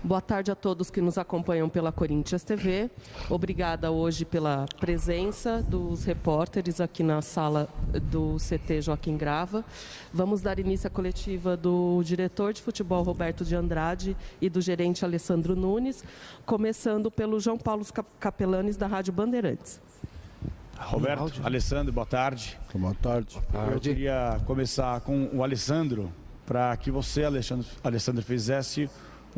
Boa tarde a todos que nos acompanham pela Corinthians TV. Obrigada hoje pela presença dos repórteres aqui na sala do CT Joaquim Grava. Vamos dar início à coletiva do diretor de futebol Roberto de Andrade e do gerente Alessandro Nunes, começando pelo João Paulo Capelanes, da Rádio Bandeirantes. Roberto, Alessandro, boa tarde. Boa tarde. Eu queria começar com o Alessandro, para que você, Alessandro, fizesse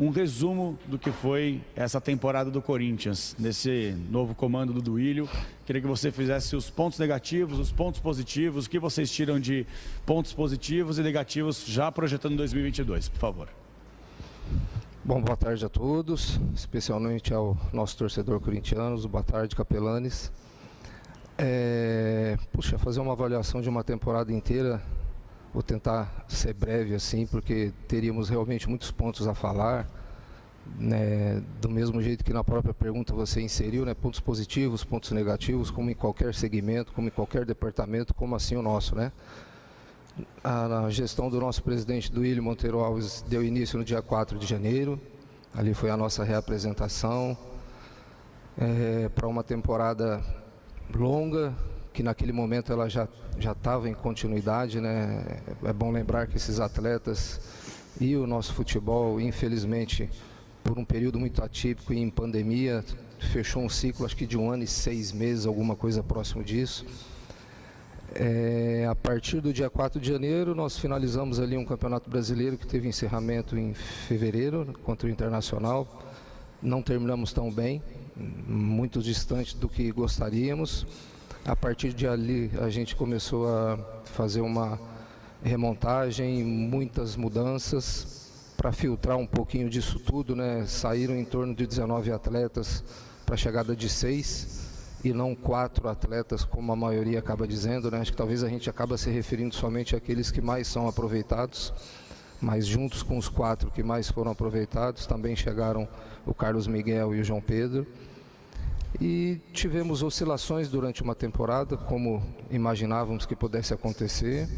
um resumo do que foi essa temporada do Corinthians, nesse novo comando do Duílio. Queria que você fizesse os pontos negativos, os pontos positivos, o que vocês tiram de pontos positivos e negativos já projetando 2022, por favor. Bom, boa tarde a todos, especialmente ao nosso torcedor corintiano. Boa tarde, Capelanes. Fazer uma avaliação de uma temporada inteira, vou tentar ser breve assim, porque teríamos realmente muitos pontos a falar, né? Do mesmo jeito que na própria pergunta você inseriu, né? Pontos positivos, pontos negativos, como em qualquer segmento, como em qualquer departamento, como assim o nosso, né? A gestão do nosso presidente Duílio Monteiro Alves deu início no dia 4 de janeiro, ali foi a nossa reapresentação, para uma temporada longa, que naquele momento ela já estava em continuidade, né? É bom lembrar que esses atletas e o nosso futebol, infelizmente, por um período muito atípico e em pandemia, fechou um ciclo, acho que de 1 ano e 6 meses, alguma coisa próximo disso. A partir do dia 4 de janeiro, nós finalizamos ali um campeonato brasileiro que teve encerramento em fevereiro, contra o Internacional. Não terminamos tão bem, muito distante do que gostaríamos. A partir de ali a gente começou a fazer uma remontagem, muitas mudanças para filtrar um pouquinho disso tudo, né? Saíram em torno de 19 atletas para a chegada de 6 e não 4 atletas, como a maioria acaba dizendo, né? Acho que talvez a gente acaba se referindo somente àqueles que mais são aproveitados, mas juntos com os 4 que mais foram aproveitados, também chegaram o Carlos Miguel e o João Pedro. E tivemos oscilações durante uma temporada, como imaginávamos que pudesse acontecer.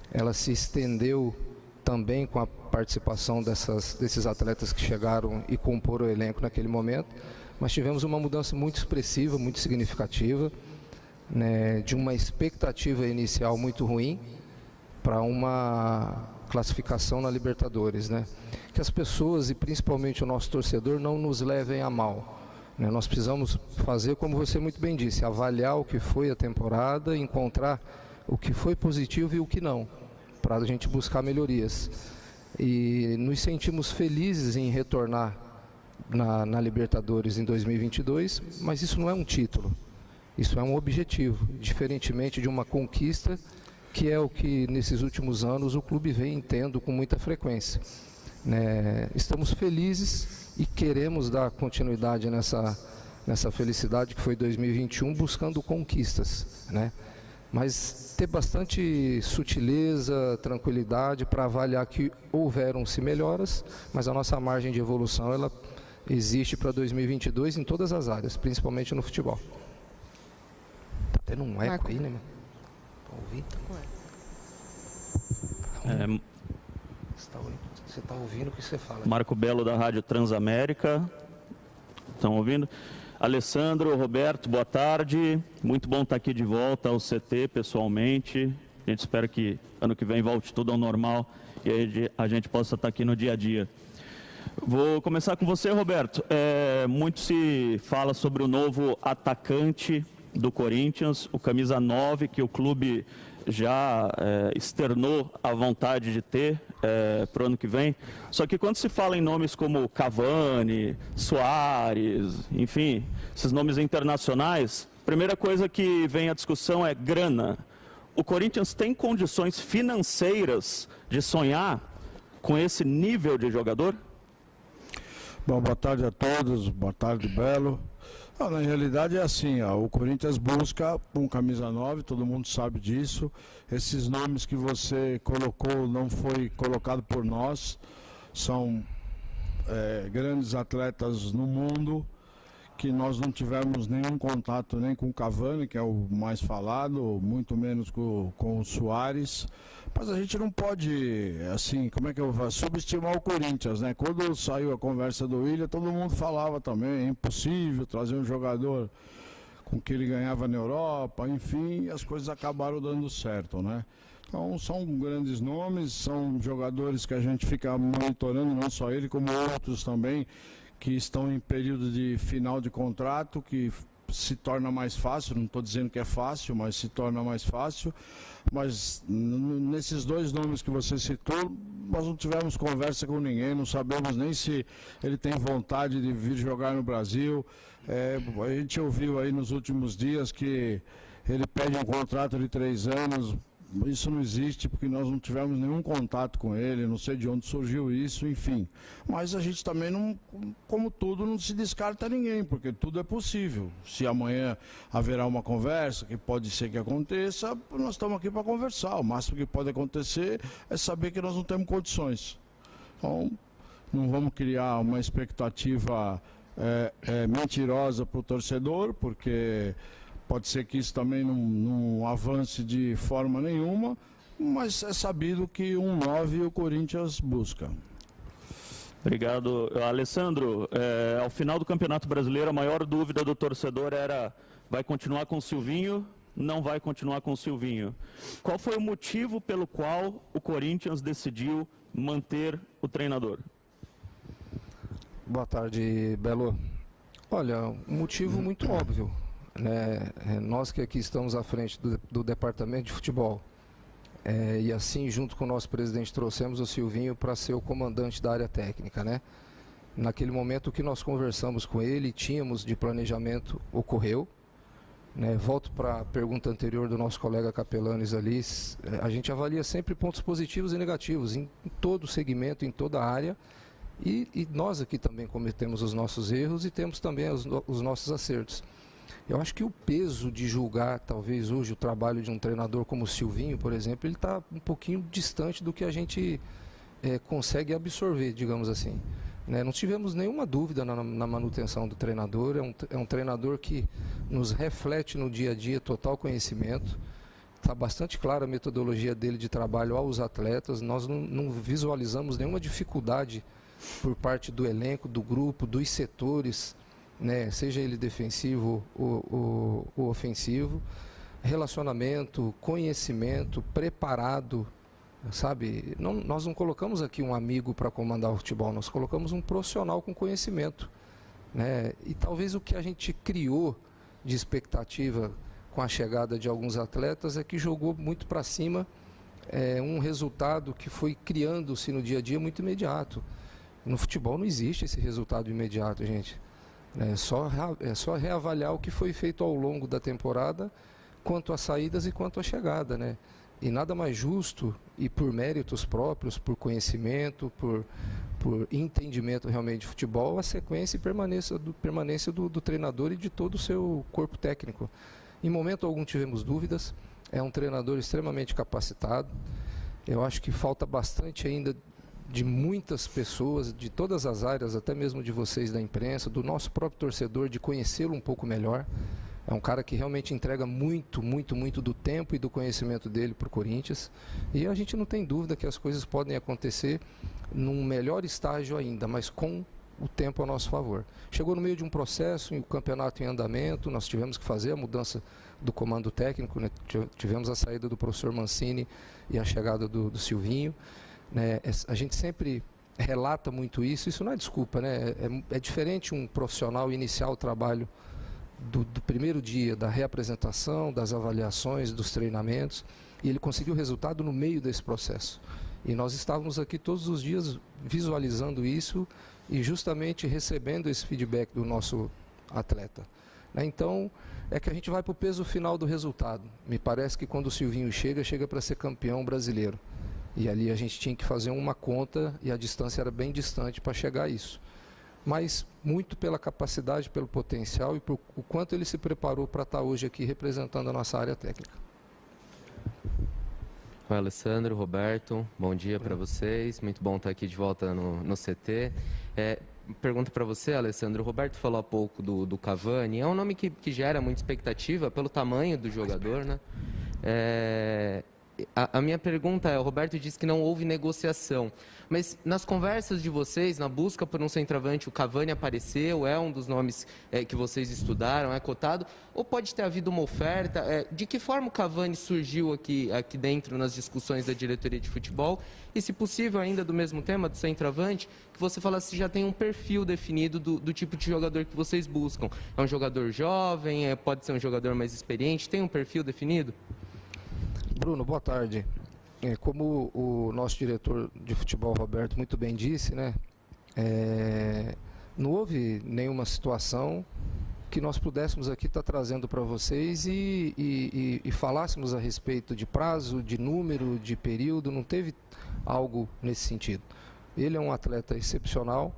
Ela se estendeu também com a participação desses atletas que chegaram e comporam o elenco naquele momento. Mas tivemos uma mudança muito expressiva, muito significativa, né, de uma expectativa inicial muito ruim para uma classificação na Libertadores, né? Que as pessoas e principalmente o nosso torcedor não nos levem a mal. Nós precisamos fazer, como você muito bem disse, avaliar o que foi a temporada, encontrar o que foi positivo e o que não, para a gente buscar melhorias. E nos sentimos felizes em retornar na Libertadores em 2022, mas isso não é um título, isso é um objetivo, diferentemente de uma conquista, que é o que nesses últimos anos o clube vem tendo com muita frequência. Estamos felizes e queremos dar continuidade nessa felicidade que foi 2021, buscando conquistas, né? Mas ter bastante sutileza, tranquilidade para avaliar que houveram-se melhoras, mas a nossa margem de evolução ela existe para 2022 em todas as áreas, principalmente no futebol. Tá tendo um eco aí, né, mano? Tá ouvindo? Você está ouvindo o que você fala? Marco Belo, da Rádio Transamérica. Estão ouvindo? Alessandro, Roberto, boa tarde. Muito bom estar aqui de volta ao CT pessoalmente. A gente espera que ano que vem volte tudo ao normal e aí a gente possa estar aqui no dia a dia. Vou começar com você, Roberto. Muito se fala sobre o novo atacante do Corinthians, o camisa 9, que o clube já externou a vontade de ter para o ano que vem. Só que quando se fala em nomes como Cavani, Suárez, enfim, esses nomes internacionais, a primeira coisa que vem à discussão é grana. O Corinthians tem condições financeiras de sonhar com esse nível de jogador? Bom, boa tarde a todos, boa tarde, Belo. Na realidade é assim, o Corinthians busca um camisa 9, todo mundo sabe disso. Esses nomes que você colocou não foi colocado por nós, são grandes atletas no mundo que nós não tivemos nenhum contato nem com o Cavani, que é o mais falado, muito menos com o Suárez. Mas a gente não pode, assim, como é que eu vou subestimar o Corinthians, né? Quando saiu a conversa do Willian, todo mundo falava também, é impossível trazer um jogador com que ele ganhava na Europa, enfim, as coisas acabaram dando certo, né? Então são grandes nomes, são jogadores que a gente fica monitorando, não só ele, como outros também, que estão em período de final de contrato, que se torna mais fácil, não estou dizendo que é fácil, mas se torna mais fácil. Mas nesses dois nomes que você citou, nós não tivemos conversa com ninguém, não sabemos nem se ele tem vontade de vir jogar no Brasil. A gente ouviu aí nos últimos dias que ele pede um contrato de 3 anos. Isso não existe porque nós não tivemos nenhum contato com ele, não sei de onde surgiu isso, enfim. Mas a gente também não, como tudo, não se descarta ninguém, porque tudo é possível. Se amanhã haverá uma conversa, que pode ser que aconteça, nós estamos aqui para conversar. O máximo que pode acontecer é saber que nós não temos condições. Então, não vamos criar uma expectativa mentirosa para o torcedor, porque pode ser que isso também não avance de forma nenhuma, mas é sabido que um 9 o Corinthians busca. Obrigado. Alessandro, ao final do Campeonato Brasileiro, a maior dúvida do torcedor era: vai continuar com o Silvinho? Não vai continuar com o Silvinho. Qual foi o motivo pelo qual o Corinthians decidiu manter o treinador? Boa tarde, Belo. Olha, um motivo muito óbvio, né? Nós que aqui estamos à frente do departamento de futebol, e assim junto com o nosso presidente trouxemos o Silvinho para ser o comandante da área técnica, né? Naquele momento que nós conversamos com ele, tínhamos de planejamento, ocorreu, né? Volto para a pergunta anterior do nosso colega Capelanes ali, a gente avalia sempre pontos positivos e negativos em todo segmento, em toda a área, e nós aqui também cometemos os nossos erros e temos também os nossos acertos. Eu acho que o peso de julgar, talvez hoje, o trabalho de um treinador como o Silvinho, por exemplo, ele está um pouquinho distante do que a gente consegue absorver, digamos assim. Né? Não tivemos nenhuma dúvida na manutenção do treinador, é um treinador que nos reflete no dia a dia total conhecimento, está bastante clara a metodologia dele de trabalho aos atletas, nós não visualizamos nenhuma dificuldade por parte do elenco, do grupo, dos setores, né, seja ele defensivo ou ofensivo, relacionamento, conhecimento, preparado, sabe? Nós não colocamos aqui um amigo para comandar o futebol, nós colocamos um profissional com conhecimento, né? E talvez o que a gente criou de expectativa com a chegada de alguns atletas é que jogou muito para cima um resultado que foi criando-se no dia a dia muito imediato. No futebol não existe esse resultado imediato, gente. É só reavaliar o que foi feito ao longo da temporada, quanto às saídas e quanto à chegada, né? E nada mais justo, e por méritos próprios, por conhecimento, por entendimento realmente de futebol, a sequência e permanência do treinador e de todo o seu corpo técnico. Em momento algum tivemos dúvidas, é um treinador extremamente capacitado. Eu acho que falta bastante ainda de muitas pessoas, de todas as áreas, até mesmo de vocês da imprensa, do nosso próprio torcedor, de conhecê-lo um pouco melhor. É um cara que realmente entrega muito, muito, muito do tempo e do conhecimento dele para o Corinthians. E a gente não tem dúvida que as coisas podem acontecer num melhor estágio ainda, mas com o tempo a nosso favor. Chegou no meio de um processo, o campeonato em andamento, nós tivemos que fazer a mudança do comando técnico, né? Tivemos a saída do professor Mancini e a chegada do Silvinho. Né? A gente sempre relata muito isso não é desculpa, né? É diferente um profissional iniciar o trabalho do primeiro dia, da reapresentação, das avaliações, dos treinamentos, e ele conseguiu resultado no meio desse processo. E nós estávamos aqui todos os dias visualizando isso e justamente recebendo esse feedback do nosso atleta. Né? Então, é que a gente vai para o peso final do resultado. Me parece que quando o Silvinho chega para ser campeão brasileiro. E ali a gente tinha que fazer uma conta e a distância era bem distante para chegar a isso. Mas muito pela capacidade, pelo potencial e por o quanto ele se preparou para estar hoje aqui representando a nossa área técnica. Oi, Alessandro, Roberto, bom dia para vocês. Muito bom estar aqui de volta no CT. pergunta para você, Alessandro. O Roberto falou há pouco do Cavani. É um nome que gera muita expectativa pelo tamanho do jogador, né? A minha pergunta é, o Roberto disse que não houve negociação, mas nas conversas de vocês, na busca por um centroavante, o Cavani apareceu, é um dos nomes que vocês estudaram, é cotado, ou pode ter havido uma oferta? De que forma o Cavani surgiu aqui dentro nas discussões da diretoria de futebol? E, se possível, ainda do mesmo tema, do centroavante, que você falasse se já tem um perfil definido do tipo de jogador que vocês buscam. É um jogador jovem, pode ser um jogador mais experiente, tem um perfil definido? Bruno, boa tarde. Como o nosso diretor de futebol, Roberto, muito bem disse, né? Não houve nenhuma situação que nós pudéssemos aqui estar trazendo para vocês e falássemos a respeito de prazo, de número, de período, não teve algo nesse sentido. Ele é um atleta excepcional,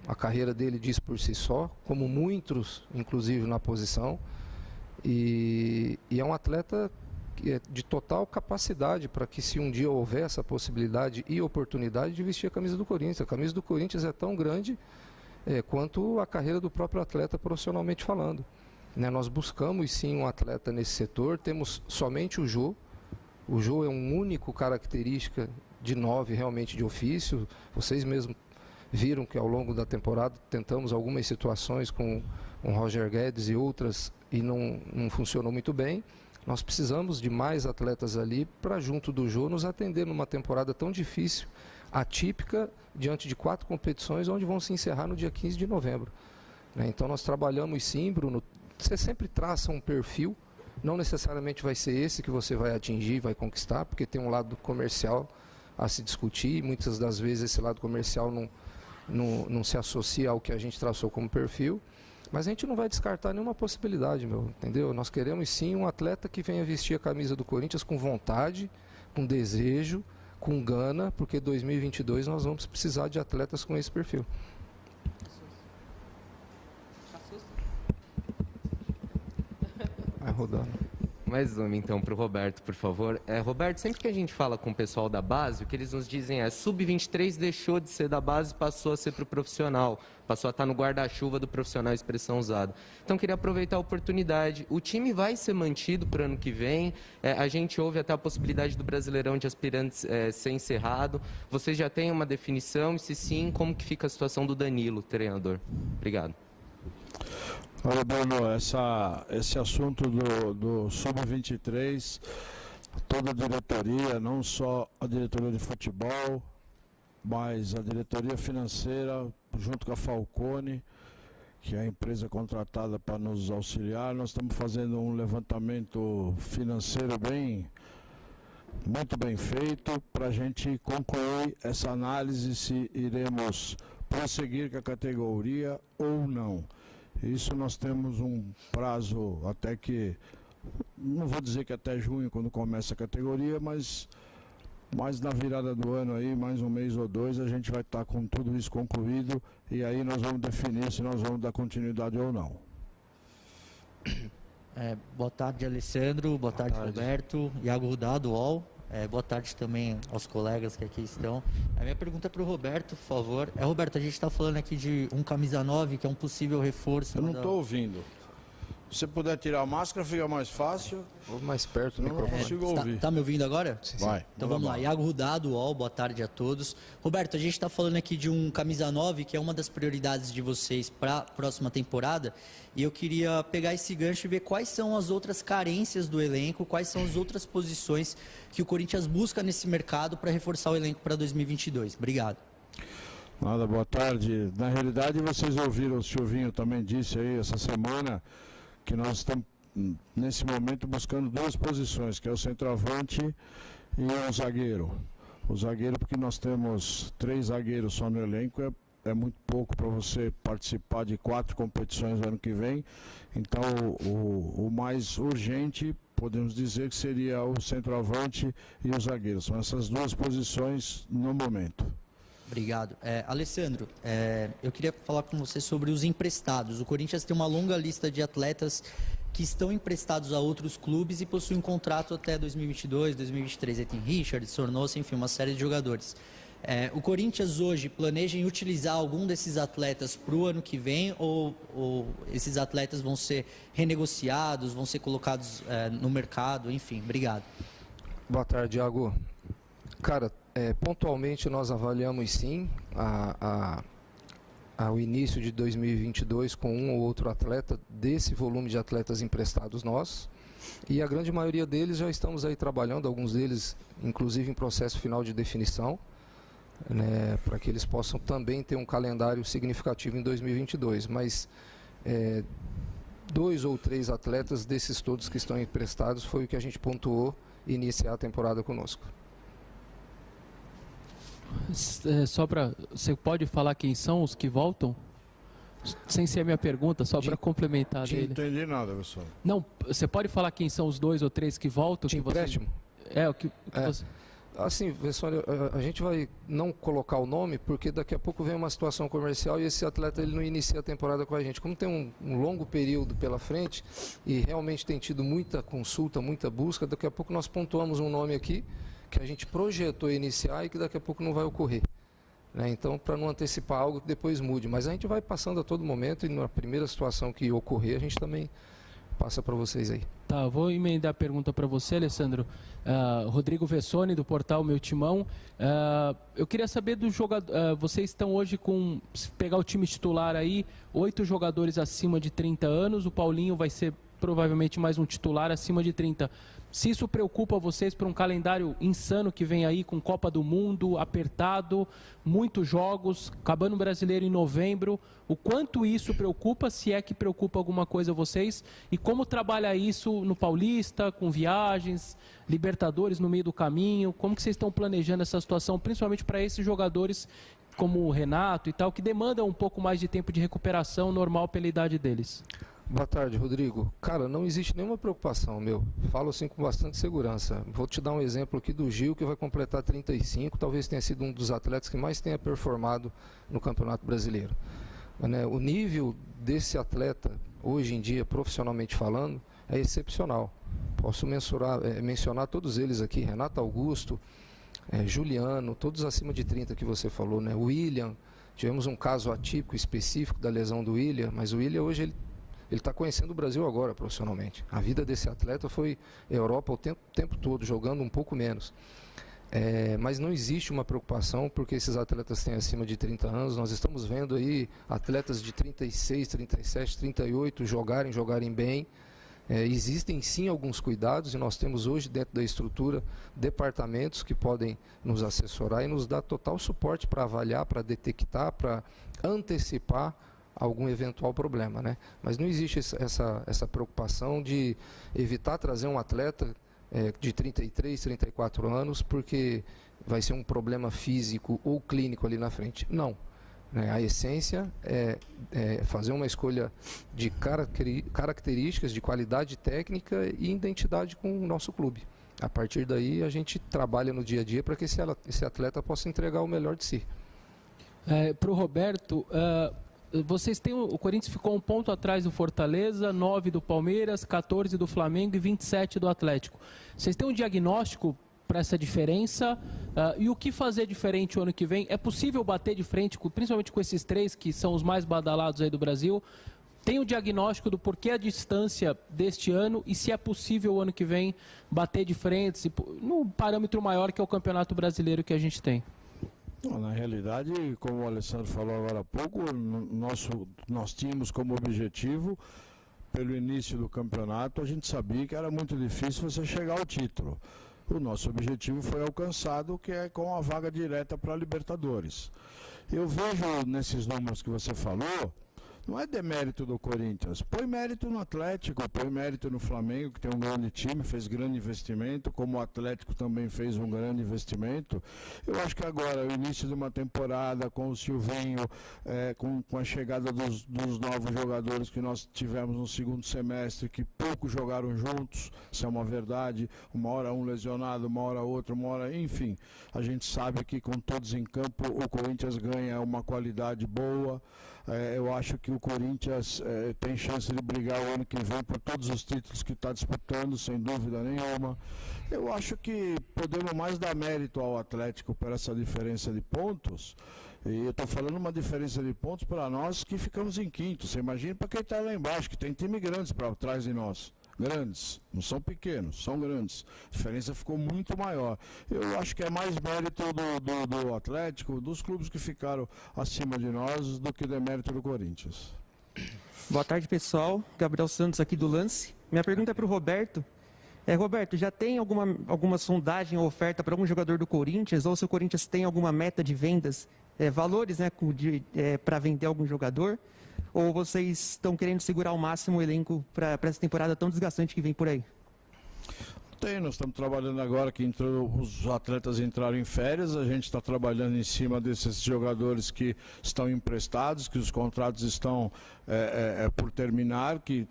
a carreira dele diz por si só, como muitos, inclusive na posição, e é um atleta de total capacidade para que, se um dia houver essa possibilidade e oportunidade de vestir a camisa do Corinthians. A camisa do Corinthians é tão grande quanto a carreira do próprio atleta profissionalmente falando. Nós buscamos sim um atleta nesse setor, temos somente o Jô. O Jô é um único característica de 9 realmente de ofício. Vocês mesmos viram que ao longo da temporada tentamos algumas situações com o Roger Guedes e outras e não funcionou muito bem. Nós precisamos de mais atletas ali para, junto do Jô, nos atender numa temporada tão difícil, atípica, diante de 4 competições, onde vão se encerrar no dia 15 de novembro. Então nós trabalhamos sim, Bruno, você sempre traça um perfil, não necessariamente vai ser esse que você vai atingir, vai conquistar, porque tem um lado comercial a se discutir, e muitas das vezes esse lado comercial não se associa ao que a gente traçou como perfil. Mas a gente não vai descartar nenhuma possibilidade, entendeu? Nós queremos sim um atleta que venha vestir a camisa do Corinthians com vontade, com desejo, com gana, porque 2022 nós vamos precisar de atletas com esse perfil. Vai rodando. Mais uma, então, para o Roberto, por favor. Roberto, sempre que a gente fala com o pessoal da base, o que eles nos dizem é: sub-23 deixou de ser da base e passou a ser para o profissional. Passou a estar no guarda-chuva do profissional, expressão usada. Então, queria aproveitar a oportunidade. O time vai ser mantido para o ano que vem. A gente ouve até a possibilidade do Brasileirão de Aspirantes ser encerrado. Vocês já têm uma definição? E, se sim, como que fica a situação do Danilo, treinador? Obrigado. Olha, Bruno, esse assunto do Sub-23, toda a diretoria, não só a diretoria de futebol, mas a diretoria financeira, junto com a Falcone, que é a empresa contratada para nos auxiliar, nós estamos fazendo um levantamento financeiro muito bem feito, para a gente concluir essa análise se iremos prosseguir com a categoria ou não. Isso nós temos um prazo até que, não vou dizer que até junho, quando começa a categoria, mas na virada do ano aí, mais um mês ou 2, a gente vai estar com tudo isso concluído e aí nós vamos definir se nós vamos dar continuidade ou não. Boa tarde, Alessandro. Boa tarde, Roberto. Iago Rudá, do UOL. Boa tarde também aos colegas que aqui estão. A minha pergunta é para o Roberto, por favor. Roberto, a gente está falando aqui de um camisa 9, que é um possível reforço. Eu não estou ouvindo. Se você puder tirar a máscara, fica mais fácil. Ou mais perto do microfone. Não consigo ouvir. Está me ouvindo agora? Sim. Vai. Então vamos lá. Iago Rudá, do UOL. Boa tarde a todos. Roberto, a gente está falando aqui de um camisa 9, que é uma das prioridades de vocês para a próxima temporada. E eu queria pegar esse gancho e ver quais são as outras carências do elenco, quais são as outras posições que o Corinthians busca nesse mercado para reforçar o elenco para 2022. Obrigado. Nada, boa tarde. Na realidade, vocês ouviram, o Silvinho também disse aí essa semana, que nós estamos, nesse momento, buscando 2 posições, que é o centroavante e o zagueiro. O zagueiro, porque nós temos 3 zagueiros só no elenco, é muito pouco para você participar de 4 competições no ano que vem. Então, o mais urgente, podemos dizer que seria o centroavante e o zagueiro. São essas 2 posições no momento. Obrigado. Alessandro, eu queria falar com você sobre os emprestados. O Corinthians tem uma longa lista de atletas que estão emprestados a outros clubes e possuem um contrato até 2022, 2023. Aí tem Richard, Sornosa, enfim, uma série de jogadores. O Corinthians hoje planeja em utilizar algum desses atletas para o ano que vem ou esses atletas vão ser renegociados, vão ser colocados no mercado, enfim, obrigado. Boa tarde, Iago. Cara, pontualmente nós avaliamos sim ao início de 2022 com um ou outro atleta desse volume de atletas emprestados nós, e a grande maioria deles já estamos aí trabalhando, alguns deles inclusive em processo final de definição, né, para que eles possam também ter um calendário significativo em 2022, mas 2 ou 3 atletas desses todos que estão emprestados foi o que a gente pontuou iniciar a temporada conosco. Só para, você pode falar quem são os que voltam? Sem ser a minha pergunta, só para complementar dele. Não entendi nada, pessoal. Não, você pode falar quem são os 2 ou 3 que voltam? De empréstimo? O que você... Assim, pessoal, a gente vai não colocar o nome porque daqui a pouco vem uma situação comercial e esse atleta ele não inicia a temporada com a gente. Como tem um longo período pela frente e realmente tem tido muita consulta, muita busca, daqui a pouco nós pontuamos um nome aqui que a gente projetou iniciar e que daqui a pouco não vai ocorrer. Né? Então, para não antecipar algo que depois mude. Mas a gente vai passando a todo momento e na primeira situação que ocorrer, a gente também passa para vocês aí. Tá, vou emendar a pergunta para você, Alessandro. Rodrigo Vessone, do portal Meu Timão. Eu queria saber do jogador. Vocês estão hoje com, se pegar o time titular aí, 8 jogadores acima de 30 anos. O Paulinho vai ser provavelmente mais um titular acima de 30. Se isso preocupa vocês para um calendário insano que vem aí, com Copa do Mundo, apertado, muitos jogos, acabando o Brasileiro em novembro, o quanto isso preocupa, se é que preocupa alguma coisa a vocês, e como trabalha isso no Paulista, com viagens, Libertadores no meio do caminho, como que vocês estão planejando essa situação, principalmente para esses jogadores como o Renato e tal, que demandam um pouco mais de tempo de recuperação normal pela idade deles? Boa tarde, Rodrigo. Cara, não existe nenhuma preocupação, meu. Falo assim com bastante segurança. Vou te dar um exemplo aqui do Gil, que vai completar 35, talvez tenha sido um dos atletas que mais tenha performado no Campeonato Brasileiro. O nível desse atleta, hoje em dia, profissionalmente falando, é excepcional. Posso mencionar todos eles aqui, Renato Augusto, Juliano, todos acima de 30 que você falou, né? William, tivemos um caso atípico, específico da lesão do William, mas o William hoje ele está conhecendo o Brasil agora profissionalmente. A vida desse atleta foi Europa o tempo todo, jogando um pouco menos. Mas não existe uma preocupação porque esses atletas têm acima de 30 anos. Nós estamos vendo aí atletas de 36, 37, 38 jogarem bem. Existem sim alguns cuidados e nós temos hoje dentro da estrutura departamentos que podem nos assessorar e nos dar total suporte para avaliar, para detectar, para antecipar algum eventual problema, né? Mas não existe essa preocupação de evitar trazer um atleta de 33, 34 anos porque vai ser um problema físico ou clínico ali na frente. Não. A essência é fazer uma escolha de características, de qualidade técnica e identidade com o nosso clube. A partir daí a gente trabalha no dia a dia para que esse atleta possa entregar o melhor de si. Para o Roberto, vocês têm, o Corinthians ficou um ponto atrás do Fortaleza, 9 do Palmeiras, 14 do Flamengo e 27 do Atlético. Vocês têm um diagnóstico para essa diferença? E o que fazer diferente o ano que vem? É possível bater de frente, principalmente com esses 3 que são os mais badalados aí do Brasil? Tem o diagnóstico do porquê a distância deste ano e se é possível o ano que vem bater de frente num parâmetro maior que é o Campeonato Brasileiro que a gente tem? Na realidade, como o Alessandro falou agora há pouco, nós tínhamos como objetivo, pelo início do campeonato, a gente sabia que era muito difícil você chegar ao título. O nosso objetivo foi alcançado, que é com a vaga direta para a Libertadores. Eu vejo nesses números que você falou, não é demérito do Corinthians, põe mérito no Atlético, põe mérito no Flamengo, que tem um grande time, fez grande investimento, como o Atlético também fez um grande investimento. Eu acho que agora, o início de uma temporada com o Silvinho, com a chegada dos novos jogadores que nós tivemos no segundo semestre, que poucos jogaram juntos, isso é uma verdade, uma hora um lesionado, uma hora outro, enfim, a gente sabe que com todos em campo o Corinthians ganha uma qualidade boa. Eu acho que o Corinthians tem chance de brigar o ano que vem por todos os títulos que está disputando, sem dúvida nenhuma. Eu acho que podemos mais dar mérito ao Atlético por essa diferença de pontos. E eu estou falando uma diferença de pontos para nós que ficamos em quinto. Você imagina para quem está lá embaixo, que tem time grandes para trás de nós. Grandes, não são pequenos, são grandes. A diferença ficou muito maior. Eu acho que é mais mérito do Atlético, dos clubes que ficaram acima de nós, do que demérito do Corinthians. Boa tarde, pessoal. Gabriel Santos aqui do Lance. Minha pergunta é para o Roberto. Roberto, já tem alguma sondagem ou oferta para algum jogador do Corinthians? Ou se o Corinthians tem alguma meta de vendas, valores, né, para vender algum jogador? Ou vocês estão querendo segurar ao máximo o elenco para essa temporada tão desgastante que vem por aí? Nós estamos trabalhando agora que os atletas entraram em férias, a gente está trabalhando em cima desses jogadores que estão emprestados, que os contratos estão por terminar, que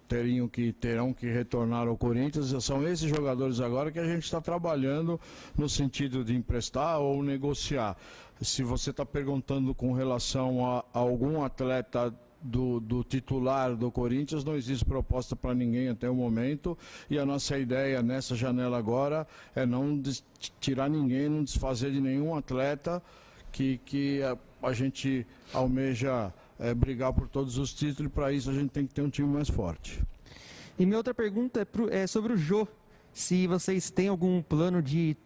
terão que retornar ao Corinthians. São esses jogadores agora que a gente está trabalhando no sentido de emprestar ou negociar. Se você está perguntando com relação a algum atleta do titular do Corinthians, não existe proposta para ninguém até o momento, e a nossa ideia nessa janela agora é não tirar ninguém, não desfazer de nenhum atleta, que a gente almeja brigar por todos os títulos, e para isso a gente tem que ter um time mais forte. E minha outra pergunta é sobre o Jô, se vocês têm algum plano de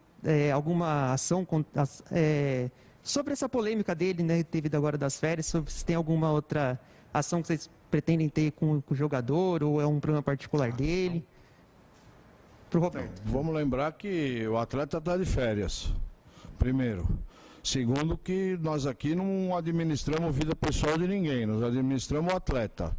alguma ação sobre essa polêmica dele, né, devido agora das férias, se tem alguma outra ação que vocês pretendem ter com o jogador, ou é um problema particular dele? Pro Roberto. Vamos lembrar que o atleta está de férias, primeiro. Segundo, que nós aqui não administramos vida pessoal de ninguém, nós administramos o atleta.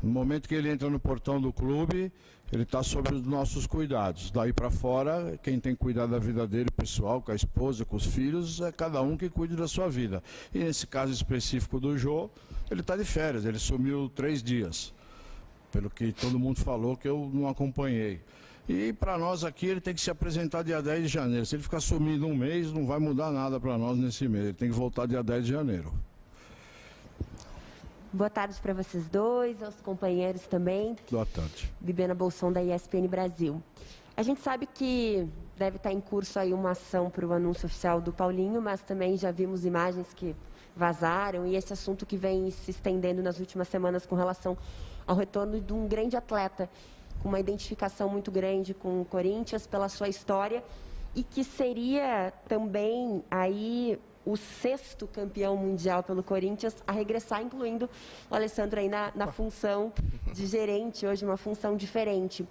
No momento que ele entra no portão do clube, ele está sob os nossos cuidados. Daí para fora, quem tem que cuidar da vida dele, pessoal, com a esposa, com os filhos, é cada um que cuide da sua vida. E nesse caso específico do Jô, ele está de férias, ele sumiu 3 dias. Pelo que todo mundo falou, que eu não acompanhei. E para nós aqui, ele tem que se apresentar dia 10 de janeiro. Se ele ficar sumido um mês, não vai mudar nada para nós nesse mês. Ele tem que voltar dia 10 de janeiro. Boa tarde para vocês dois, aos companheiros também. Boa tarde. Bibiana Bolson, da ESPN Brasil. A gente sabe que deve estar em curso aí uma ação para o anúncio oficial do Paulinho, mas também já vimos imagens que vazaram e esse assunto que vem se estendendo nas últimas semanas com relação ao retorno de um grande atleta, com uma identificação muito grande com o Corinthians pela sua história e que seria também aí o 6º campeão mundial pelo Corinthians a regressar, incluindo o Alessandro aí na função de gerente, hoje uma função diferente.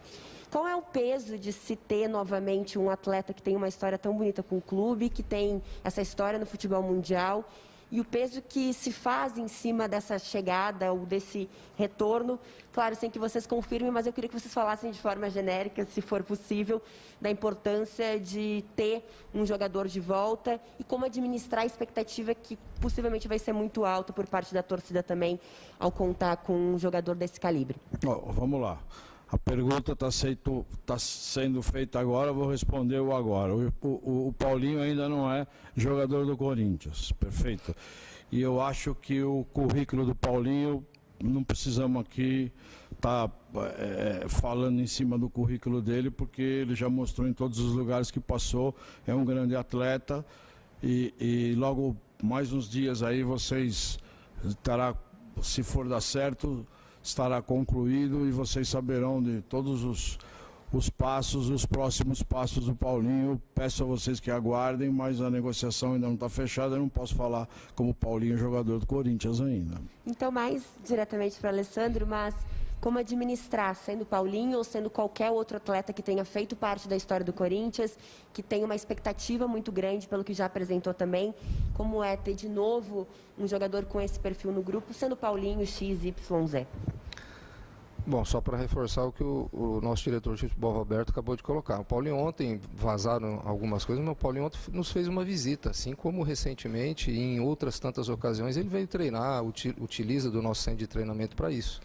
Qual é o peso de se ter novamente um atleta que tem uma história tão bonita com o clube, que tem essa história no futebol mundial, e o peso que se faz em cima dessa chegada ou desse retorno? Claro, sem que vocês confirmem, mas eu queria que vocês falassem de forma genérica, se for possível, da importância de ter um jogador de volta e como administrar a expectativa que possivelmente vai ser muito alta por parte da torcida também ao contar com um jogador desse calibre. Vamos lá. A pergunta está sendo feita agora, eu vou responder o agora. O Paulinho ainda não é jogador do Corinthians, perfeito. E eu acho que o currículo do Paulinho, não precisamos aqui estar falando em cima do currículo dele, porque ele já mostrou em todos os lugares que passou, é um grande atleta. E logo mais uns dias aí vocês estará, se for dar certo, estará concluído e vocês saberão de todos os passos, os próximos passos do Paulinho. Peço a vocês que aguardem, mas a negociação ainda não está fechada, eu não posso falar como Paulinho, jogador do Corinthians ainda. Então, mais diretamente para o Alessandro, mas como administrar, sendo Paulinho ou sendo qualquer outro atleta que tenha feito parte da história do Corinthians, que tem uma expectativa muito grande pelo que já apresentou também, como é ter de novo um jogador com esse perfil no grupo, sendo Paulinho XYZ? Bom, só para reforçar o que o nosso diretor de futebol, Roberto, acabou de colocar. O Paulinho ontem, vazaram algumas coisas, mas o Paulinho ontem nos fez uma visita, assim como recentemente, e em outras tantas ocasiões, ele veio treinar, utiliza do nosso centro de treinamento para isso.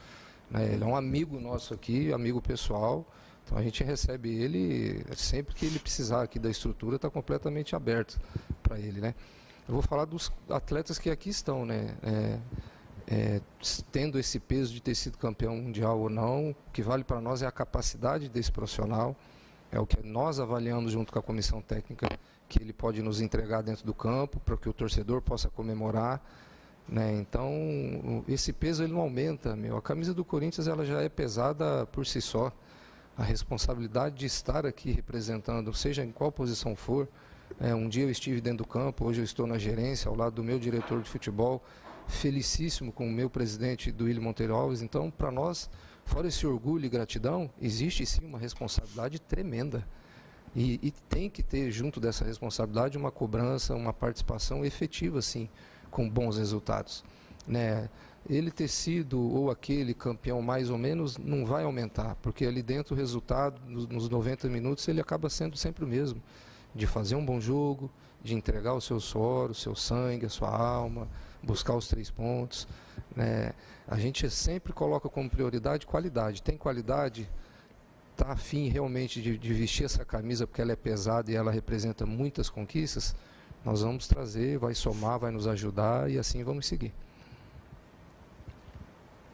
Ele é um amigo nosso aqui, amigo pessoal, então a gente recebe ele sempre que ele precisar aqui da estrutura, está completamente aberto para ele, né? Eu vou falar dos atletas que aqui estão, né? tendo esse peso de ter sido campeão mundial ou não. O que vale para nós é a capacidade desse profissional, é o que nós avaliamos junto com a comissão técnica, que ele pode nos entregar dentro do campo, para que o torcedor possa comemorar, né? Então, esse peso ele não aumenta, A camisa do Corinthians ela já é pesada por si só. A responsabilidade de estar aqui representando, seja em qual posição for, um dia eu estive dentro do campo, hoje eu estou na gerência, ao lado do meu diretor de futebol, felicíssimo com o meu presidente, Duílio Monteiro Alves. Então, para nós, fora esse orgulho e gratidão, existe sim uma responsabilidade tremenda. E tem que ter, junto dessa responsabilidade, uma cobrança, uma participação efetiva, sim, com bons resultados, né? Ele ter sido ou aquele campeão mais ou menos não vai aumentar, porque ali dentro o resultado, nos 90 minutos, ele acaba sendo sempre o mesmo, de fazer um bom jogo, de entregar o seu suor, o seu sangue, a sua alma, buscar os 3 pontos, né? A gente sempre coloca como prioridade qualidade. Tem qualidade, está afim realmente de vestir essa camisa porque ela é pesada e ela representa muitas conquistas, nós vamos trazer, vai somar, vai nos ajudar e assim vamos seguir.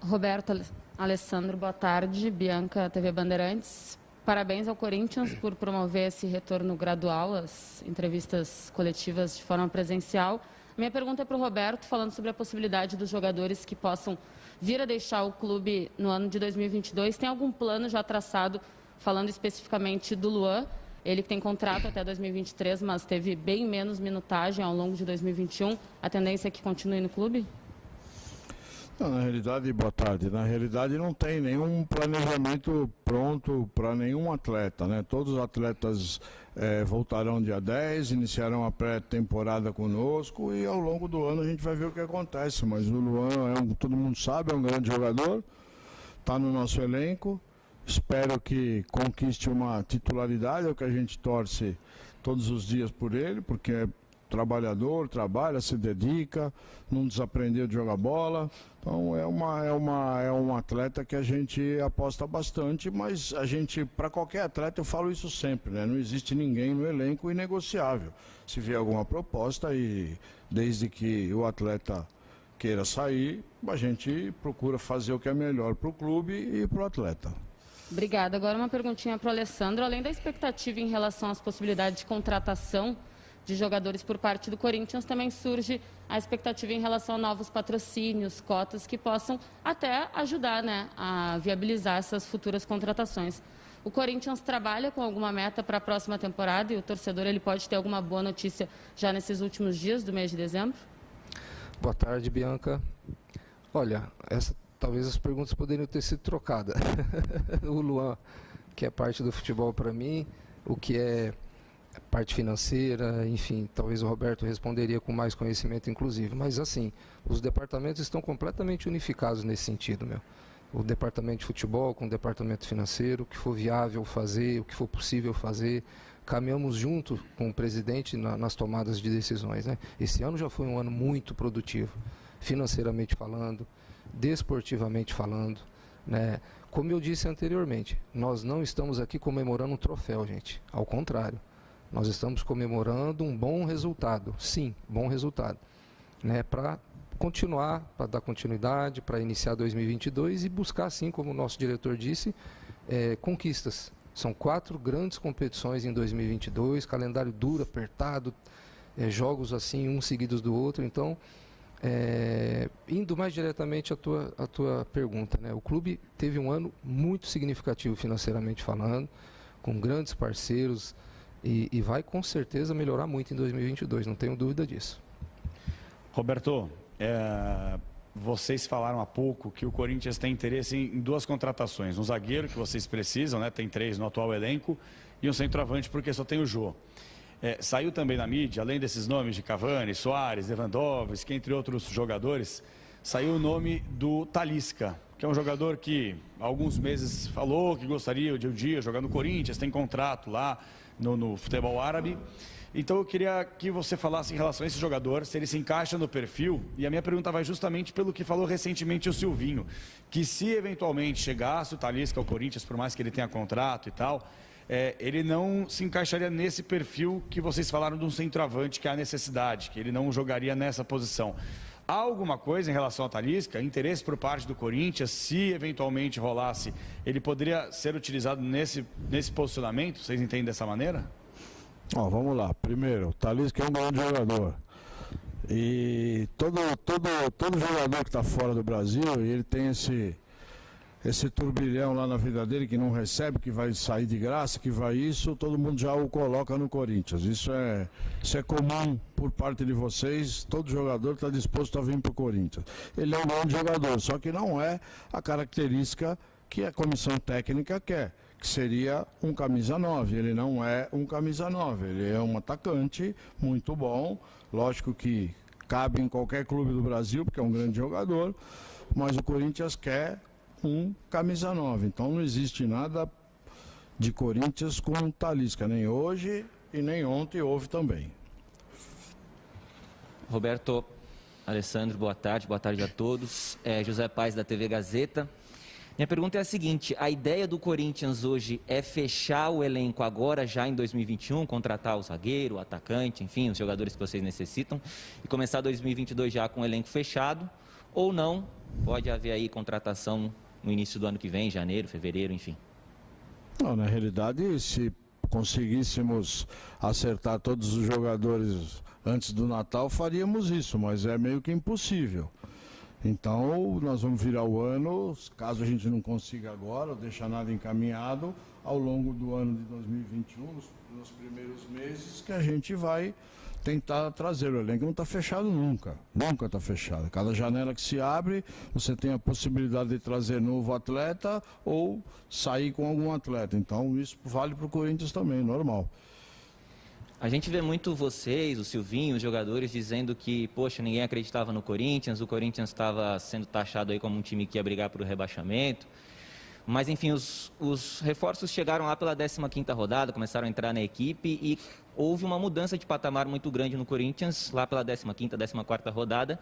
Roberto, Alessandro, boa tarde. Bianca, TV Bandeirantes. Parabéns ao Corinthians por promover esse retorno gradual, as entrevistas coletivas de forma presencial. Minha pergunta é para o Roberto, falando sobre a possibilidade dos jogadores que possam vir a deixar o clube no ano de 2022. Tem algum plano já traçado, falando especificamente do Luan? Ele tem contrato até 2023, mas teve bem menos minutagem ao longo de 2021. A tendência é que continue no clube? Não, na realidade, boa tarde. Na realidade, não tem nenhum planejamento pronto para nenhum atleta, né? Todos os atletas voltarão dia 10, iniciarão a pré-temporada conosco e ao longo do ano a gente vai ver o que acontece. Mas o Luan, todo mundo sabe, é um grande jogador, está no nosso elenco. Espero que conquiste uma titularidade, é o que a gente torce todos os dias por ele, porque é trabalhador, trabalha, se dedica, não desaprendeu de jogar bola. Então é um atleta que a gente aposta bastante, mas a gente, para qualquer atleta, eu falo isso sempre, né? Não existe ninguém no elenco inegociável. Se vier alguma proposta e desde que o atleta queira sair, a gente procura fazer o que é melhor para o clube e para o atleta. Obrigada. Agora uma perguntinha para o Alessandro. Além da expectativa em relação às possibilidades de contratação de jogadores por parte do Corinthians, também surge a expectativa em relação a novos patrocínios, cotas que possam até ajudar, né, a viabilizar essas futuras contratações. O Corinthians trabalha com alguma meta para a próxima temporada e o torcedor ele pode ter alguma boa notícia já nesses últimos dias do mês de dezembro? Boa tarde, Bianca. Olha, talvez as perguntas poderiam ter sido trocadas. O Luan, que é parte do futebol para mim, o que é parte financeira, enfim, talvez o Roberto responderia com mais conhecimento, inclusive. Mas, assim, os departamentos estão completamente unificados nesse sentido, O departamento de futebol com o departamento financeiro, o que for viável fazer, o que for possível fazer. Caminhamos junto com o presidente nas tomadas de decisões, né? Esse ano já foi um ano muito produtivo, financeiramente falando, desportivamente falando, né? Como eu disse anteriormente, nós não estamos aqui comemorando um troféu, gente. Ao contrário. Nós estamos comemorando um bom resultado, sim, bom resultado, né, para continuar, para dar continuidade, para iniciar 2022 e buscar, assim como o nosso diretor disse, conquistas. São 4 grandes competições em 2022, calendário duro, apertado, jogos assim, uns seguidos do outro. Então, indo mais diretamente à tua pergunta, né, o clube teve um ano muito significativo financeiramente falando, com grandes parceiros, e vai com certeza melhorar muito em 2022, não tenho dúvida disso. Roberto, vocês falaram há pouco que o Corinthians tem interesse em 2 contratações. Um zagueiro que vocês precisam, né? Tem 3 no atual elenco, e um centroavante porque só tem o Jô. Saiu também na mídia, além desses nomes de Cavani, Soares, Lewandowski, entre outros jogadores, saiu o nome do Talisca, que é um jogador que há alguns meses falou que gostaria de um dia jogar no Corinthians, tem contrato lá no futebol árabe. Então eu queria que você falasse em relação a esse jogador, se ele se encaixa no perfil, e a minha pergunta vai justamente pelo que falou recentemente o Silvinho, que se eventualmente chegasse o Talisca ao Corinthians, por mais que ele tenha contrato e tal, ele não se encaixaria nesse perfil que vocês falaram de um centroavante, que é a necessidade, que ele não jogaria nessa posição. Há alguma coisa em relação a Talisca? Interesse por parte do Corinthians? Se eventualmente rolasse, ele poderia ser utilizado nesse posicionamento? Vocês entendem dessa maneira? Vamos lá. Primeiro, o Talisca é um grande jogador. E todo jogador que está fora do Brasil, ele tem esse turbilhão lá na vida dele, que não recebe, que vai sair de graça, que vai isso, todo mundo já o coloca no Corinthians. Isso é comum por parte de vocês, todo jogador está disposto a vir para o Corinthians. Ele é um grande jogador, só que não é a característica que a comissão técnica quer, que seria um camisa 9. Ele não é um camisa 9, ele é um atacante muito bom, lógico que cabe em qualquer clube do Brasil, porque é um grande jogador, mas o Corinthians quer um camisa 9, então não existe nada de Corinthians com Talisca, nem hoje e nem ontem houve também. Roberto, Alessandro, boa tarde a todos. José Paes da TV Gazeta. Minha pergunta é a seguinte: a ideia do Corinthians hoje é fechar o elenco agora, já em 2021, contratar o zagueiro, o atacante, enfim, os jogadores que vocês necessitam, e começar 2022 já com o elenco fechado, ou não? Pode haver aí contratação no início do ano que vem, janeiro, fevereiro, enfim? Não, na realidade, se conseguíssemos acertar todos os jogadores antes do Natal, faríamos isso, mas é meio que impossível. Então, nós vamos virar o ano, caso a gente não consiga agora, ou deixar nada encaminhado, ao longo do ano de 2021, nos primeiros meses, que a gente vai tentar trazer. O elenco não está fechado nunca está fechado. Cada janela que se abre, você tem a possibilidade de trazer novo atleta ou sair com algum atleta. Então, isso vale para o Corinthians também, normal. A gente vê muito vocês, o Silvinho, os jogadores dizendo que, poxa, ninguém acreditava no Corinthians, o Corinthians estava sendo taxado aí como um time que ia brigar por rebaixamento. Mas, enfim, os reforços chegaram lá pela 15ª rodada, começaram a entrar na equipe e houve uma mudança de patamar muito grande no Corinthians, lá pela 15ª, 14ª rodada.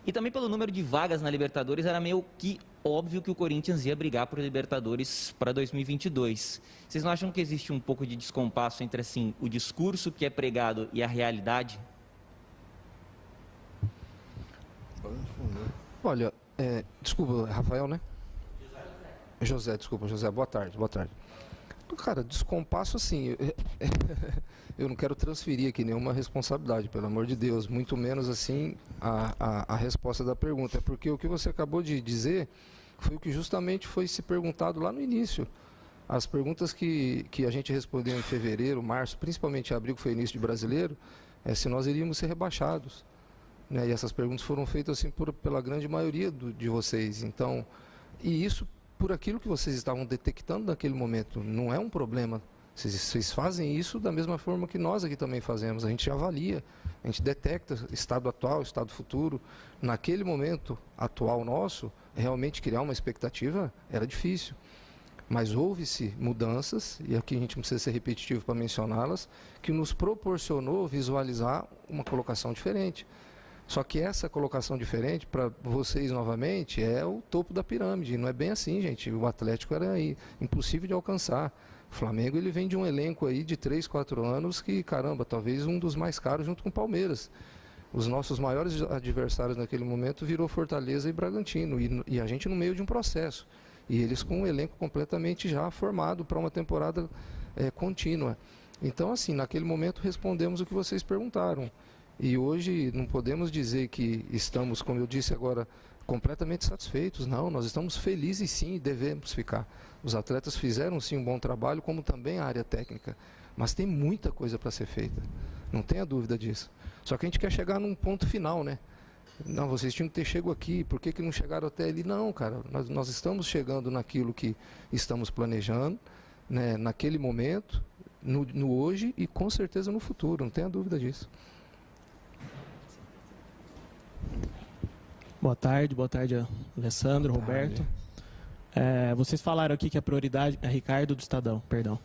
E também pelo número de vagas na Libertadores, era meio que óbvio que o Corinthians ia brigar por Libertadores para 2022. Vocês não acham que existe um pouco de descompasso entre, assim, o discurso que é pregado e a realidade? Olha, desculpa, Rafael, né? José, boa tarde. Cara, descompasso assim, eu não quero transferir aqui nenhuma responsabilidade, pelo amor de Deus, muito menos assim a resposta da pergunta, é porque o que você acabou de dizer foi o que justamente foi se perguntado lá no início. As perguntas que a gente respondeu em fevereiro, março, principalmente em abril, que foi início de brasileiro, é se nós iríamos ser rebaixados, né? E essas perguntas foram feitas assim pela grande maioria de vocês, então, e isso por aquilo que vocês estavam detectando naquele momento. Não é um problema. Vocês fazem isso da mesma forma que nós aqui também fazemos. A gente avalia, a gente detecta estado atual, estado futuro. Naquele momento atual nosso, realmente criar uma expectativa era difícil. Mas houve-se mudanças, e aqui a gente não precisa ser repetitivo para mencioná-las, que nos proporcionou visualizar uma colocação diferente. Só que essa colocação diferente, para vocês novamente, é o topo da pirâmide. Não é bem assim, gente. O Atlético era aí, impossível de alcançar. O Flamengo ele vem de um elenco aí de 3, 4 anos que, caramba, talvez um dos mais caros junto com o Palmeiras. Os nossos maiores adversários naquele momento virou Fortaleza e Bragantino. E a gente no meio de um processo. E eles com um elenco completamente já formado para uma temporada contínua. Então, assim, naquele momento respondemos o que vocês perguntaram. E hoje não podemos dizer que estamos, como eu disse agora, completamente satisfeitos. Não, nós estamos felizes sim e devemos ficar. Os atletas fizeram sim um bom trabalho, como também a área técnica. Mas tem muita coisa para ser feita, não tenha dúvida disso. Só que a gente quer chegar num ponto final, né? Não, vocês tinham que ter chegado aqui, por que não chegaram até ali? Não, cara, nós estamos chegando naquilo que estamos planejando, né, naquele momento, no hoje e com certeza no futuro, não tenha dúvida disso. Boa tarde, Alessandro, Roberto. Vocês falaram aqui que a prioridade... Ricardo do Estadão, perdão.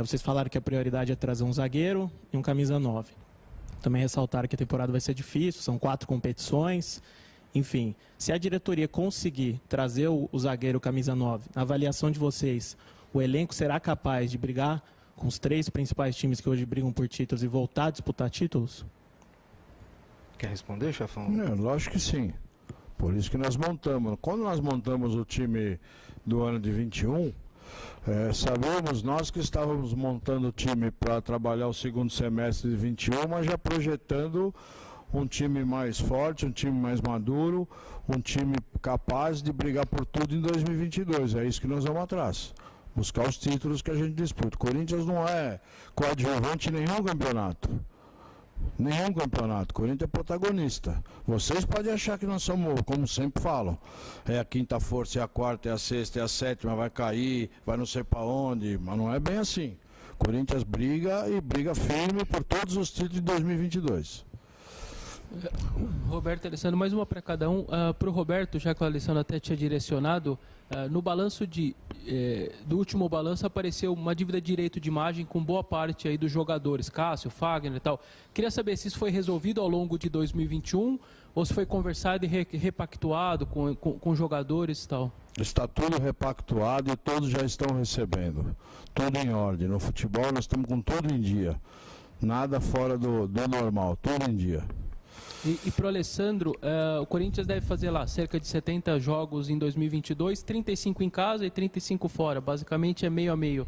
Vocês falaram que a prioridade é trazer um zagueiro e um camisa 9. Também ressaltaram que a temporada vai ser difícil, são 4 competições. Enfim, se a diretoria conseguir trazer o zagueiro camisa 9, na avaliação de vocês, o elenco será capaz de brigar com os 3 principais times que hoje brigam por títulos e voltar a disputar títulos? Quer responder, chefão? Lógico que sim. Por isso que nós montamos. Quando nós montamos o time do ano de 21, sabemos nós que estávamos montando o time para trabalhar o segundo semestre de 21, mas já projetando um time mais forte, um time mais maduro, um time capaz de brigar por tudo em 2022. É isso que nós vamos atrás. Buscar os títulos que a gente disputa. O Corinthians não é coadjuvante em nenhum campeonato. Nenhum campeonato. O Corinthians é protagonista. Vocês podem achar que nós somos, como sempre falam, é a quinta força, é a quarta, é a sexta, é a sétima, vai cair, vai não sei para onde, mas não é bem assim. O Corinthians briga e briga firme por todos os títulos de 2022. Roberto e Alessandro, mais uma para cada um. Para o Roberto, já que o Alessandro até tinha direcionado, no balanço do último balanço apareceu uma dívida de direito de imagem com boa parte aí dos jogadores, Cássio, Fagner e tal. Queria saber se isso foi resolvido ao longo de 2021 ou se foi conversado e repactuado com jogadores e tal. Está tudo repactuado e todos já estão recebendo. Tudo em ordem. No futebol nós estamos com tudo em dia. Nada fora do normal, tudo em dia. E para o Alessandro, o Corinthians deve fazer lá cerca de 70 jogos em 2022, 35 em casa e 35 fora. Basicamente é meio a meio.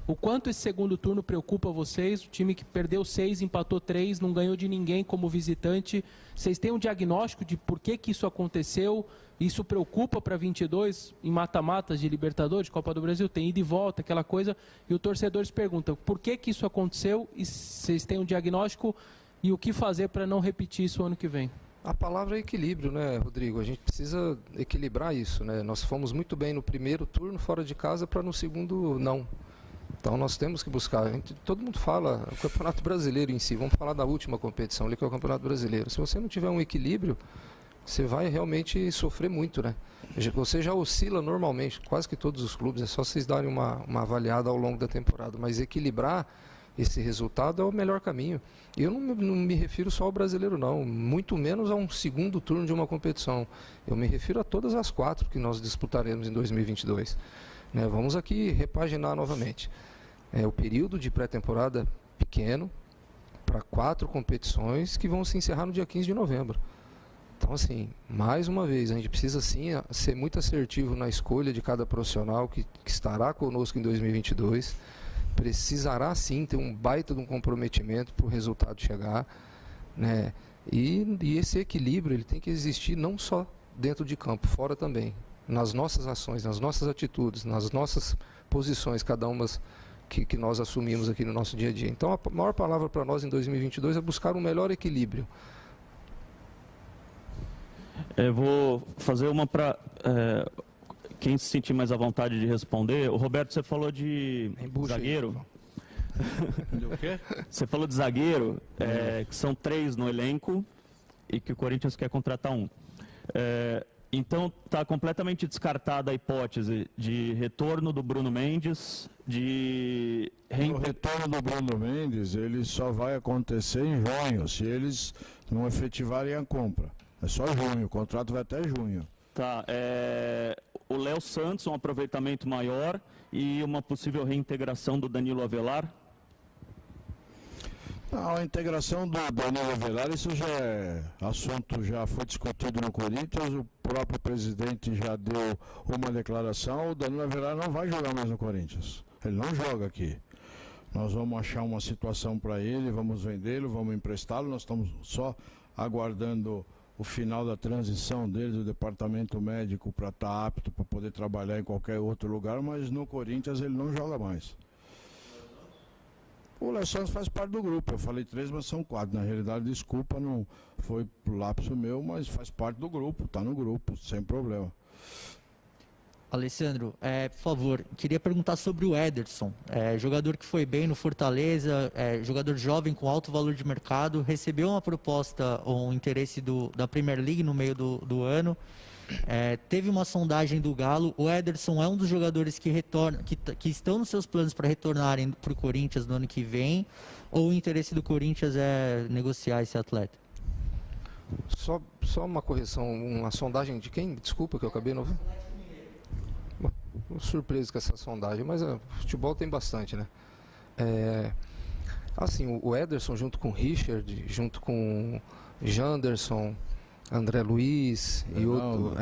O quanto esse segundo turno preocupa vocês? O time que perdeu 6, empatou 3, não ganhou de ninguém como visitante. Vocês têm um diagnóstico de por que isso aconteceu? Isso preocupa para 22 em mata-matas de Libertadores, Copa do Brasil? Tem ida e volta, aquela coisa. E o torcedor se pergunta por que isso aconteceu? E vocês têm um diagnóstico? E o que fazer para não repetir isso ano que vem? A palavra é equilíbrio, né, Rodrigo? A gente precisa equilibrar isso, né? Nós fomos muito bem no primeiro turno fora de casa para no segundo não. Então nós temos que buscar. Todo mundo fala o Campeonato Brasileiro em si. Vamos falar da última competição, ali que é o Campeonato Brasileiro. Se você não tiver um equilíbrio, você vai realmente sofrer muito, né? Você já oscila normalmente, quase que todos os clubes. É só vocês darem uma avaliada ao longo da temporada. Mas equilibrar esse resultado é o melhor caminho. E eu não me refiro só ao brasileiro, não. Muito menos a um segundo turno de uma competição. Eu me refiro a todas as 4 que nós disputaremos em 2022. Né? Vamos aqui repaginar novamente. O período de pré-temporada pequeno para 4 competições que vão se encerrar no dia 15 de novembro. Então, assim, mais uma vez, a gente precisa sim ser muito assertivo na escolha de cada profissional que estará conosco em 2022. Precisará sim ter um baita de um comprometimento para o resultado chegar, né? E esse equilíbrio ele tem que existir não só dentro de campo, fora também, nas nossas ações, nas nossas atitudes, nas nossas posições, cada uma que nós assumimos aqui no nosso dia a dia. Então a maior palavra para nós em 2022 é buscar um melhor equilíbrio. Eu vou fazer uma para quem se sentir mais à vontade de responder. O Roberto, você falou de zagueiro. O quê? Você falou de zagueiro, que são 3 no elenco e que o Corinthians quer contratar um. Então, está completamente descartada a hipótese de retorno do Bruno Mendes, O retorno do Bruno Mendes, ele só vai acontecer em junho, se eles não efetivarem a compra. É só junho, o contrato vai até junho. Tá, o Léo Santos, um aproveitamento maior e uma possível reintegração do Danilo Avelar? Não, a integração do Danilo Avelar, isso já é assunto, já foi discutido no Corinthians, o próprio presidente já deu uma declaração, o Danilo Avelar não vai jogar mais no Corinthians, ele não joga aqui. Nós vamos achar uma situação para ele, vamos vendê-lo, vamos emprestá-lo, nós estamos só aguardando o final da transição dele do departamento médico para estar apto para poder trabalhar em qualquer outro lugar, mas no Corinthians ele não joga mais. O Léo Santos faz parte do grupo, eu falei 3, mas são 4, na realidade, desculpa, não foi lapso meu, mas faz parte do grupo, está no grupo, sem problema. Alessandro, por favor, queria perguntar sobre o Ederson, jogador que foi bem no Fortaleza, jogador jovem com alto valor de mercado, recebeu uma proposta ou um interesse da Premier League no meio do ano, teve uma sondagem do Galo. O Ederson é um dos jogadores que estão nos seus planos para retornarem para o Corinthians no ano que vem, ou o interesse do Corinthians é negociar esse atleta? Só uma correção, uma sondagem de quem? Desculpa que eu acabei não vendo. Surpreso com essa sondagem, mas futebol tem bastante, né? Assim, o Ederson junto com o Richard, junto com Janderson, André Luiz e outro,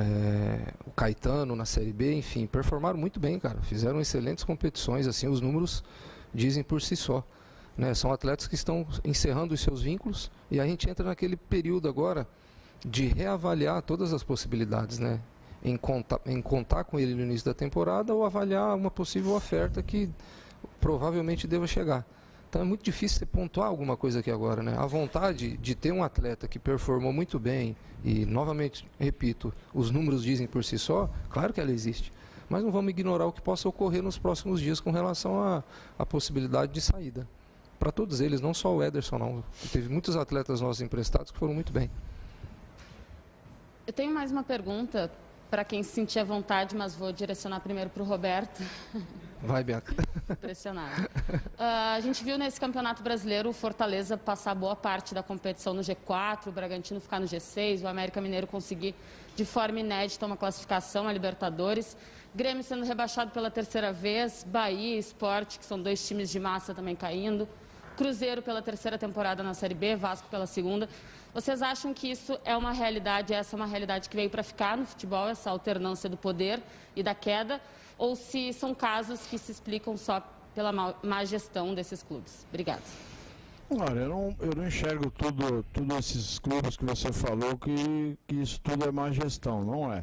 o Caetano na Série B, enfim, performaram muito bem, cara. Fizeram excelentes competições, assim, os números dizem por si só. Né? São atletas que estão encerrando os seus vínculos e a gente entra naquele período agora de reavaliar todas as possibilidades, né? Em contar com ele no início da temporada ou avaliar uma possível oferta que provavelmente deva chegar. Então é muito difícil você pontuar alguma coisa aqui agora, né? A vontade de ter um atleta que performou muito bem e, novamente, repito, os números dizem por si só, claro que ela existe. Mas não vamos ignorar o que possa ocorrer nos próximos dias com relação à possibilidade de saída. Para todos eles, não só o Ederson, não. Teve muitos atletas nossos emprestados que foram muito bem. Eu tenho mais uma pergunta para quem se sentir à vontade, mas vou direcionar primeiro para o Roberto. Vai, Bianca. Impressionado. A gente viu nesse Campeonato Brasileiro o Fortaleza passar boa parte da competição no G4, o Bragantino ficar no G6, o América Mineiro conseguir de forma inédita uma classificação à Libertadores, Grêmio sendo rebaixado pela terceira vez, Bahia e Sport, que são 2 times de massa também caindo, Cruzeiro pela terceira temporada na Série B, Vasco pela segunda. Vocês acham que isso é uma realidade, essa é uma realidade que veio para ficar no futebol, essa alternância do poder e da queda, ou se são casos que se explicam só pela má gestão desses clubes? Obrigada. Olha, eu não enxergo tudo esses clubes que você falou que isso tudo é má gestão, não é.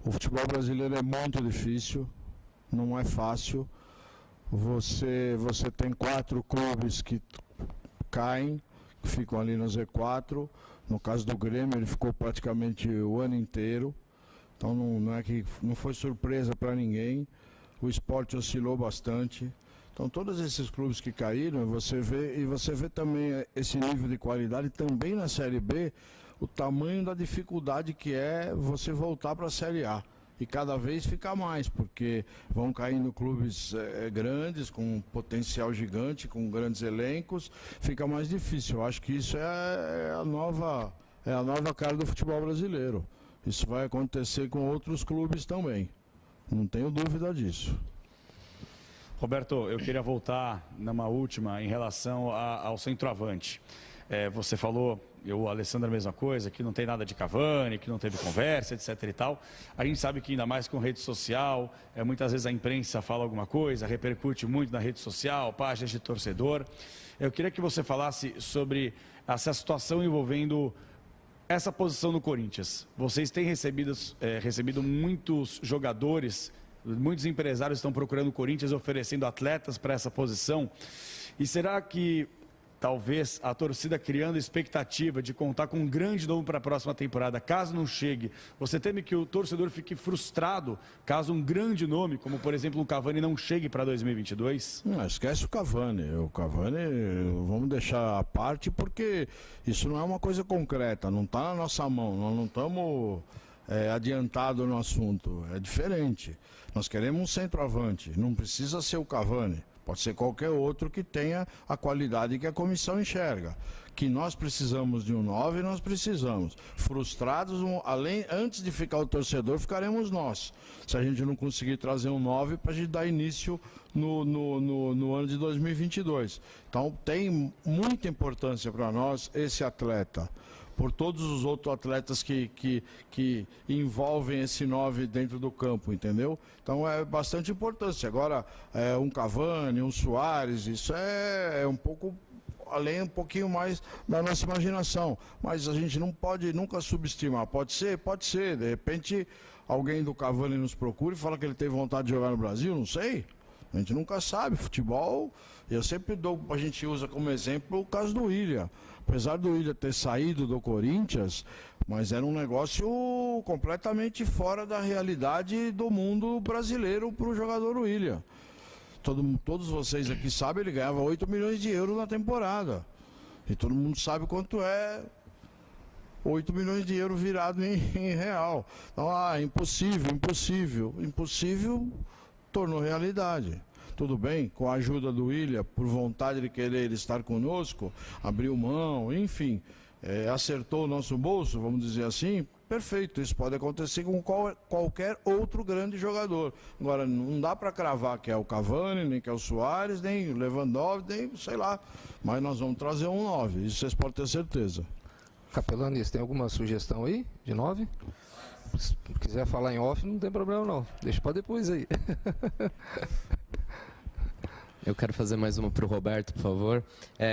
O futebol brasileiro é muito difícil, não é fácil. Você tem 4 clubes que caem, que ficam ali no Z4. No caso do Grêmio, ele ficou praticamente o ano inteiro. Então não é que não foi surpresa para ninguém. O Sport oscilou bastante. Então todos esses clubes que caíram, você vê também esse nível de qualidade também na Série B, o tamanho da dificuldade que é você voltar para a Série A. E cada vez fica mais, porque vão caindo clubes grandes, com potencial gigante, com grandes elencos, fica mais difícil. Eu acho que isso é a nova cara do futebol brasileiro. Isso vai acontecer com outros clubes também, não tenho dúvida disso. Roberto, eu queria voltar numa última em relação ao centroavante. Você falou, o Alessandro a mesma coisa, que não tem nada de Cavani, que não teve conversa, etc e tal. A gente sabe que ainda mais com rede social, muitas vezes a imprensa fala alguma coisa, repercute muito na rede social, páginas de torcedor. Eu queria que você falasse sobre essa situação envolvendo essa posição no Corinthians. Vocês têm recebido muitos jogadores, muitos empresários estão procurando o Corinthians, oferecendo atletas para essa posição. E será que talvez a torcida criando expectativa de contar com um grande nome para a próxima temporada, caso não chegue, você teme que o torcedor fique frustrado caso um grande nome, como por exemplo o Cavani, não chegue para 2022? Não, esquece o Cavani. O Cavani vamos deixar à parte, porque isso não é uma coisa concreta, não está na nossa mão, nós não estamos adiantados no assunto, é diferente. Nós queremos um centroavante, não precisa ser o Cavani. Pode ser qualquer outro que tenha a qualidade que a comissão enxerga. Que nós precisamos de um 9, nós precisamos. Frustrados, antes de ficar o torcedor, ficaremos nós. Se a gente não conseguir trazer um 9 para a gente dar início no ano de 2022. Então tem muita importância para nós esse atleta. Por todos os outros atletas que envolvem esse 9 dentro do campo, entendeu? Então é bastante importante. Agora, um Cavani, um Suárez, isso é um pouquinho mais da nossa imaginação. Mas a gente não pode nunca subestimar. Pode ser. De repente, alguém do Cavani nos procura e fala que ele tem vontade de jogar no Brasil, não sei. A gente nunca sabe. Futebol, eu sempre a gente usa como exemplo o caso do William. Apesar do William ter saído do Corinthians, mas era um negócio completamente fora da realidade do mundo brasileiro para o jogador William. Todos vocês aqui sabem, ele ganhava 8 milhões de euros na temporada. E todo mundo sabe quanto é 8 milhões de euros virado em real. Então, impossível tornou realidade. Tudo bem, com a ajuda do William, por vontade de querer estar conosco, abriu mão, enfim, acertou o nosso bolso, vamos dizer assim, perfeito, isso pode acontecer com qualquer outro grande jogador. Agora, não dá para cravar que é o Cavani, nem que é o Suárez, nem o Lewandowski, nem sei lá, mas nós vamos trazer um 9, isso vocês podem ter certeza. Capelani, tem alguma sugestão aí de 9? Se quiser falar em off, não tem problema não. Deixa para depois aí. Eu quero fazer mais uma para o Roberto, por favor.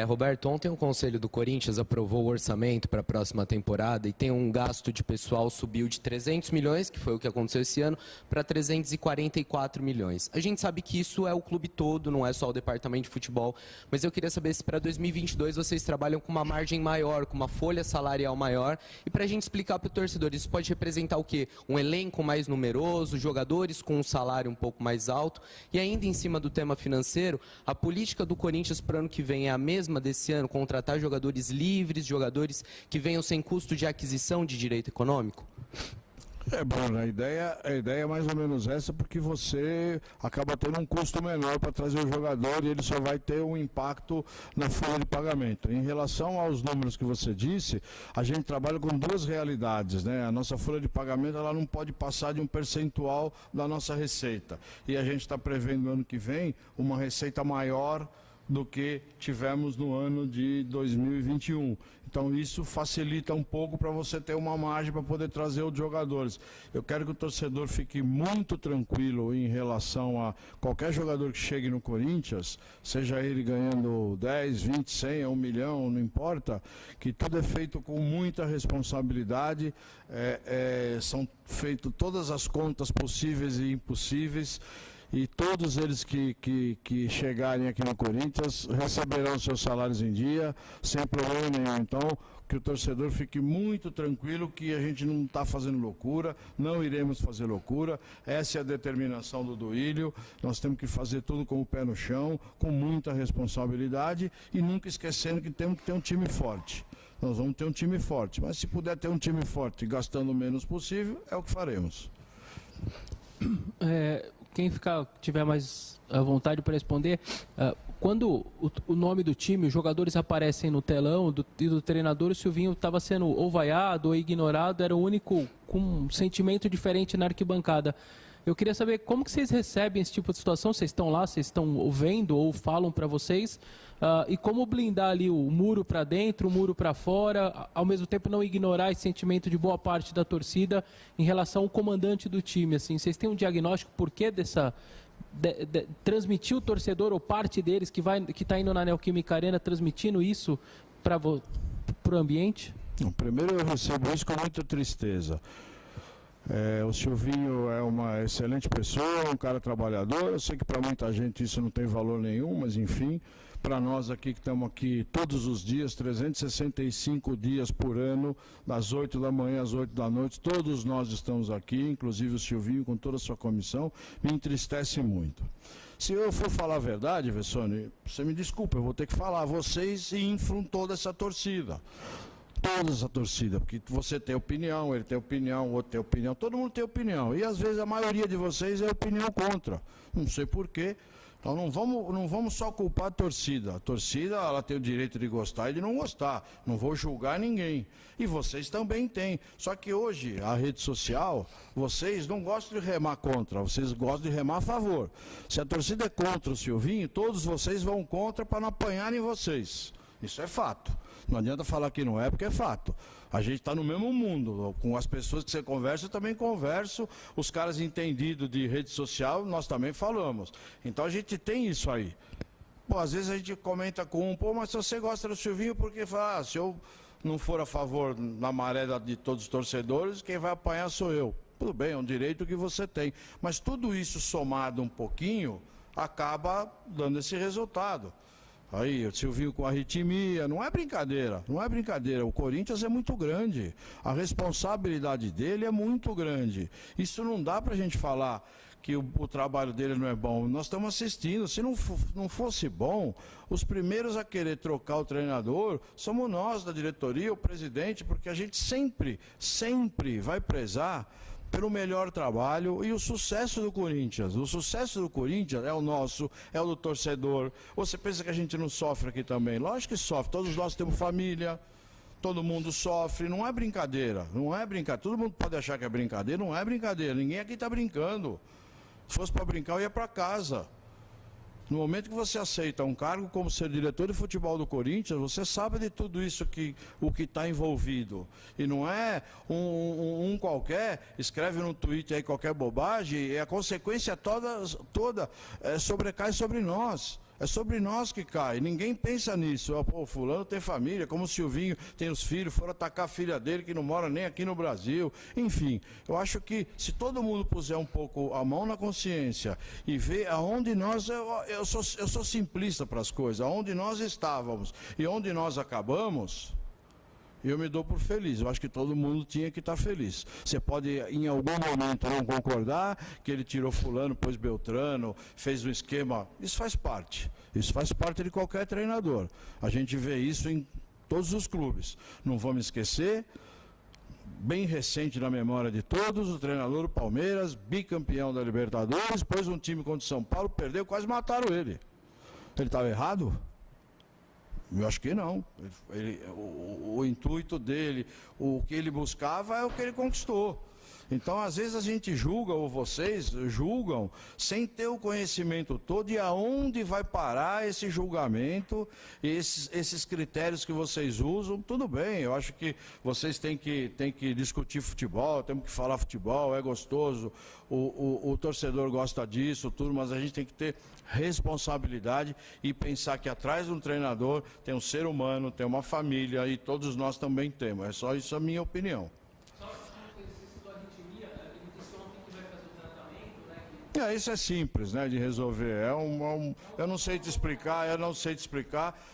Roberto, ontem o Conselho do Corinthians aprovou o orçamento para a próxima temporada e tem um gasto de pessoal subiu de 300 milhões, que foi o que aconteceu esse ano, para 344 milhões. A gente sabe que isso é o clube todo, não é só o departamento de futebol, mas eu queria saber se para 2022 vocês trabalham com uma margem maior, com uma folha salarial maior, e para a gente explicar para o torcedor, isso pode representar o quê? Um elenco mais numeroso, jogadores com um salário um pouco mais alto, e ainda em cima do tema financeiro, a política do Corinthians para o ano que vem é a mesma desse ano, contratar jogadores livres, jogadores que venham sem custo de aquisição de direito econômico? Bruno, a ideia é mais ou menos essa, porque você acaba tendo um custo menor para trazer o jogador e ele só vai ter um impacto na folha de pagamento. Em relação aos números que você disse, a gente trabalha com duas realidades, né? A nossa folha de pagamento ela não pode passar de um percentual da nossa receita. E a gente está prevendo no ano que vem uma receita maior do que tivemos no ano de 2021. Então isso facilita um pouco para você ter uma margem para poder trazer os jogadores. Eu quero que o torcedor fique muito tranquilo em relação a qualquer jogador que chegue no Corinthians, seja ele ganhando 10, 20, 100, 1 milhão, não importa, que tudo é feito com muita responsabilidade, são feitas todas as contas possíveis e impossíveis, e todos eles que chegarem aqui no Corinthians receberão seus salários em dia, sem problema nenhum. Então, que o torcedor fique muito tranquilo que a gente não está fazendo loucura, não iremos fazer loucura. Essa é a determinação do Duílio. Nós temos que fazer tudo com o pé no chão, com muita responsabilidade e nunca esquecendo que temos que ter um time forte. Nós vamos ter um time forte, mas se puder ter um time forte gastando o menos possível, é o que faremos. Quem tiver mais à vontade para responder, quando o nome do time, os jogadores aparecem no telão do treinador, o Silvinho estava sendo ou vaiado ou ignorado, era o único com um sentimento diferente na arquibancada. Eu queria saber como que vocês recebem esse tipo de situação, vocês estão lá, vocês estão vendo ou falam para vocês, e como blindar ali o muro para dentro, o muro para fora, ao mesmo tempo não ignorar esse sentimento de boa parte da torcida em relação ao comandante do time. Assim, vocês têm um diagnóstico por que transmitir o torcedor ou parte deles que está indo na Neoquímica Arena transmitindo isso para o ambiente? Primeiro eu recebo isso com muita tristeza. O Silvinho é uma excelente pessoa, um cara trabalhador. Eu sei que para muita gente isso não tem valor nenhum, mas enfim, para nós aqui que estamos aqui todos os dias, 365 dias por ano, das 8 da manhã às 8 da noite, todos nós estamos aqui, inclusive o Silvinho com toda a sua comissão, me entristece muito. Se eu for falar a verdade, Vessone, você me desculpa, eu vou ter que falar, vocês inflam toda essa torcida. Toda essa torcida, porque você tem opinião, ele tem opinião, o outro tem opinião, todo mundo tem opinião. E às vezes a maioria de vocês é opinião contra. Não sei porquê. Então não vamos só culpar a torcida. A torcida ela tem o direito de gostar e de não gostar. Não vou julgar ninguém. E vocês também têm. Só que hoje, a rede social, vocês não gostam de remar contra, vocês gostam de remar a favor. Se a torcida é contra o Silvinho, todos vocês vão contra para não apanharem vocês. Isso é fato. Não adianta falar que não é, porque é fato. A gente está no mesmo mundo. Com as pessoas que você conversa, eu também converso. Os caras entendidos de rede social, nós também falamos. Então a gente tem isso aí. Às vezes a gente comenta com mas se você gosta do Silvinho, porque fala, se eu não for a favor na maré de todos os torcedores, quem vai apanhar sou eu. Tudo bem, é um direito que você tem. Mas tudo isso somado um pouquinho, acaba dando esse resultado. Aí, o Silvinho com arritmia, não é brincadeira, não é brincadeira. O Corinthians é muito grande, a responsabilidade dele é muito grande. Isso não dá pra gente falar que o trabalho dele não é bom. Nós estamos assistindo, se não fosse bom, os primeiros a querer trocar o treinador somos nós da diretoria, o presidente, porque a gente sempre vai prezar pelo melhor trabalho e o sucesso do Corinthians. O sucesso do Corinthians é o nosso, é o do torcedor. Você pensa que a gente não sofre aqui também? Lógico que sofre, todos nós temos família, todo mundo sofre, não é brincadeira, não é brincadeira. Todo mundo pode achar que é brincadeira, não é brincadeira, ninguém aqui está brincando. Se fosse para brincar, eu ia para casa. No momento que você aceita um cargo como ser diretor de futebol do Corinthians, você sabe de tudo isso o que está envolvido. E não é um qualquer, escreve no Twitter aí qualquer bobagem, e a consequência toda sobrecai sobre nós. É sobre nós que cai, ninguém pensa nisso. Pô, fulano tem família, como o Silvinho tem os filhos, foram atacar a filha dele que não mora nem aqui no Brasil. Enfim, eu acho que se todo mundo puser um pouco a mão na consciência e ver aonde nós, eu sou simplista para as coisas, aonde nós estávamos e onde nós acabamos, eu me dou por feliz. Eu acho que todo mundo tinha que estar feliz. Você pode, em algum momento, não concordar que ele tirou fulano, pôs Beltrano, fez um esquema. Isso faz parte. Isso faz parte de qualquer treinador. A gente vê isso em todos os clubes. Não vamos esquecer, bem recente na memória de todos, o treinador do Palmeiras, bicampeão da Libertadores, pôs um time contra o São Paulo, perdeu, quase mataram ele. Ele estava errado? Eu acho que não. O intuito dele, o que ele buscava é o que ele conquistou. Então, às vezes a gente julga, ou vocês julgam, sem ter o conhecimento todo, e aonde vai parar esse julgamento, esses critérios que vocês usam. Tudo bem, eu acho que vocês têm que discutir futebol, temos que falar futebol, é gostoso, o torcedor gosta disso, tudo, mas a gente tem que ter responsabilidade e pensar que atrás de um treinador tem um ser humano, tem uma família, e todos nós também temos. É só isso a minha opinião. Isso é simples, né, de resolver. Eu não sei te explicar,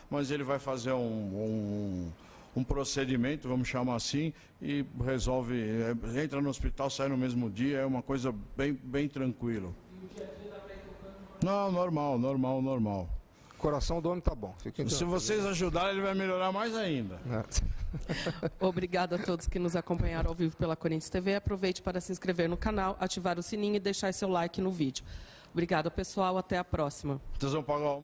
mas ele vai fazer um procedimento, vamos chamar assim, e resolve, entra no hospital, sai no mesmo dia, é uma coisa bem tranquilo. Não, normal. O coração do homem tá bom. Se vocês ajudarem, ele vai melhorar mais ainda. Obrigada a todos que nos acompanharam ao vivo pela Corinthians TV. Aproveite para se inscrever no canal, ativar o sininho e deixar seu like no vídeo. Obrigada, pessoal. Até a próxima. Vocês vão pagar